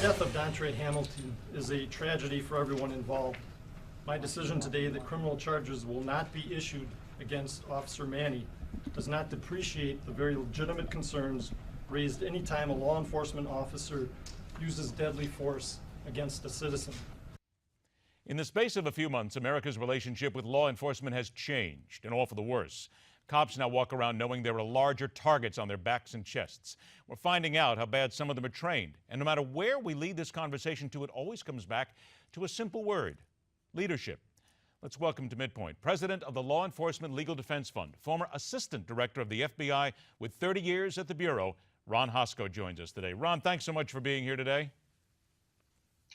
death of Dontre Hamilton is a tragedy for everyone involved. My decision today that criminal charges will not be issued against Officer Manny does not depreciate the very legitimate concerns raised any time a law enforcement officer uses deadly force against a citizen. In the space of a few months, America's relationship with law enforcement has changed, and all for the worse. Cops now walk around knowing there are larger targets on their backs and chests. We're finding out how bad some of them are trained. And no matter where we lead this conversation to, it always comes back to a simple word: leadership. Let's welcome to MidPoint, President of the Law Enforcement Legal Defense Fund, former Assistant Director of the FBI with 30 years at the Bureau, Ron Hosko joins us today. Ron, thanks so much for being here today.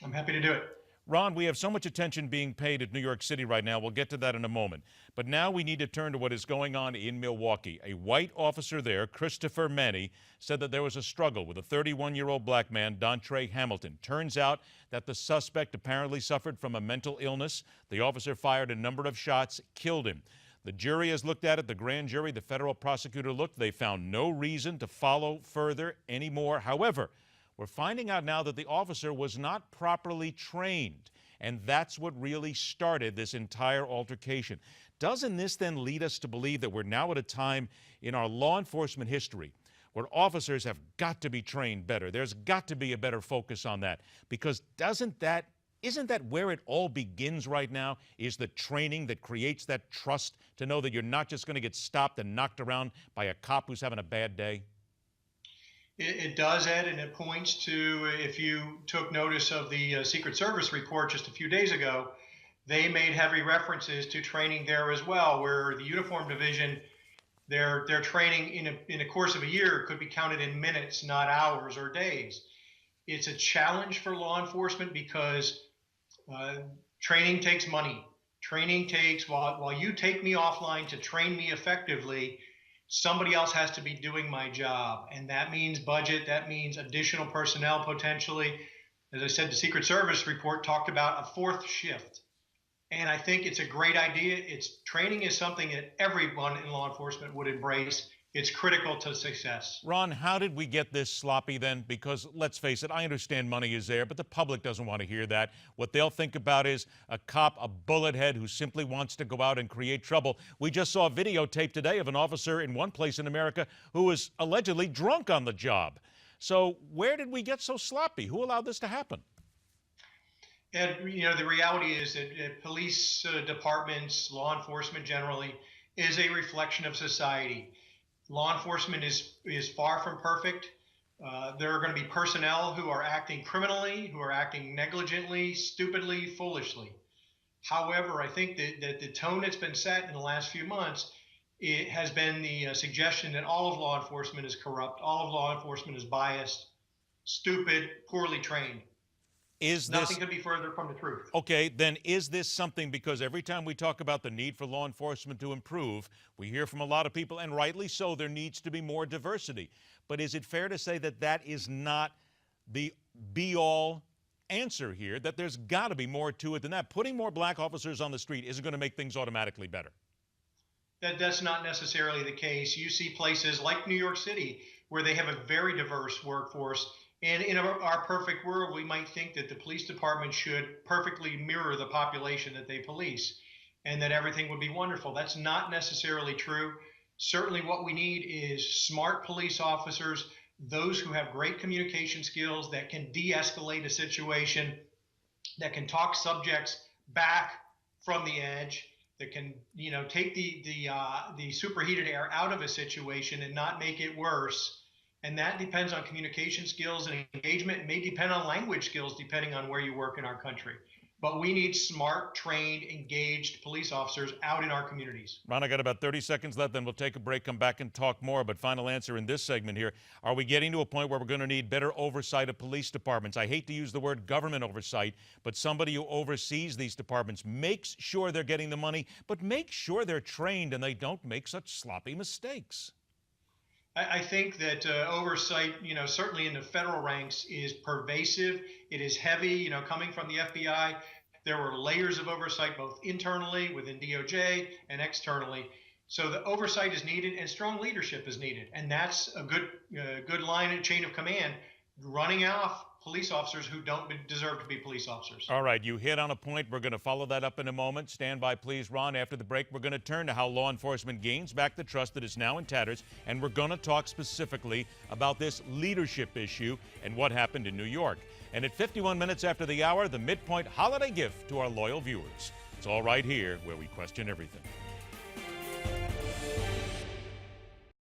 I'm happy to do it. Ron, we have so much attention being paid at New York City right now. We'll get to that in a moment. But now we need to turn to what is going on in Milwaukee. A white officer there, Christopher Manny, said that there was a struggle with a 31-year-old black man, Dontre Hamilton. Turns out that the suspect apparently suffered from a mental illness. The officer fired a number of shots, killed him. The jury has looked at it. The grand jury, the federal prosecutor looked. They found no reason to follow further anymore. However, we're finding out now that the officer was not properly trained, and that's what really started this entire altercation. Doesn't this then lead us to believe that we're now at a time in our law enforcement history where officers have got to be trained better? There's got to be a better focus on that, because isn't that where it all begins right now, is the training that creates that trust to know that you're not just going to get stopped and knocked around by a cop who's having a bad day? It does, Ed, and it points to, if you took notice of the Secret Service report just a few days ago, they made heavy references to training there as well, where the Uniform Division, their training in a course of a year could be counted in minutes, not hours or days. It's a challenge for law enforcement because training takes money. Training takes, while you take me offline to train me effectively, somebody else has to be doing my job. And that means budget, that means additional personnel potentially. As I said, the Secret Service report talked about a fourth shift. And I think it's a great idea. Training is something that everyone in law enforcement would embrace. It's critical to success. Ron, how did we get this sloppy then? Because let's face it, I understand money is there, but the public doesn't want to hear that. What they'll think about is a cop, a bullet head who simply wants to go out and create trouble. We just saw a videotape today of an officer in one place in America who was allegedly drunk on the job. So where did we get so sloppy? Who allowed this to happen? And, the reality is that police departments, law enforcement generally, is a reflection of society. Law enforcement is far from perfect. There are going to be personnel who are acting criminally, who are acting negligently, stupidly, foolishly. However, I think that the tone that's been set in the last few months, it has been the suggestion that all of law enforcement is corrupt, all of law enforcement is biased, stupid, poorly trained. Nothing could be further from the truth. Okay, then is this something, because every time we talk about the need for law enforcement to improve, we hear from a lot of people, and rightly so, there needs to be more diversity. But is it fair to say that that is not the be-all answer here, that there's got to be more to it than that? Putting more black officers on the street isn't going to make things automatically better. That's not necessarily the case. You see places like New York City where they have a very diverse workforce. And in our perfect world, we might think that the police department should perfectly mirror the population that they police and that everything would be wonderful. That's not necessarily true. Certainly what we need is smart police officers, those who have great communication skills, that can de-escalate a situation, that can talk subjects back from the edge, that can take the superheated air out of a situation and not make it worse. And that depends on communication skills and engagement. It may depend on language skills, depending on where you work in our country. But we need smart, trained, engaged police officers out in our communities. Ron, I got about 30 seconds left, then we'll take a break, come back and talk more. But final answer in this segment here, are we getting to a point where we're going to need better oversight of police departments? I hate to use the word government oversight, but somebody who oversees these departments makes sure they're getting the money, but make sure they're trained and they don't make such sloppy mistakes. I think that oversight, certainly in the federal ranks, is pervasive. It is heavy, coming from the FBI. There were layers of oversight both internally within DOJ and externally. So the oversight is needed and strong leadership is needed. And that's a good line and chain of command, running off police officers who don't deserve to be police officers. All right, you hit on a point. We're going to follow that up in a moment. Stand by, please, Ron. After the break, we're going to turn to how law enforcement gains back the trust that is now in tatters, and we're going to talk specifically about this leadership issue and what happened in New York. And at 51 minutes after the hour, the MidPoint holiday gift to our loyal viewers. It's all right here where we question everything.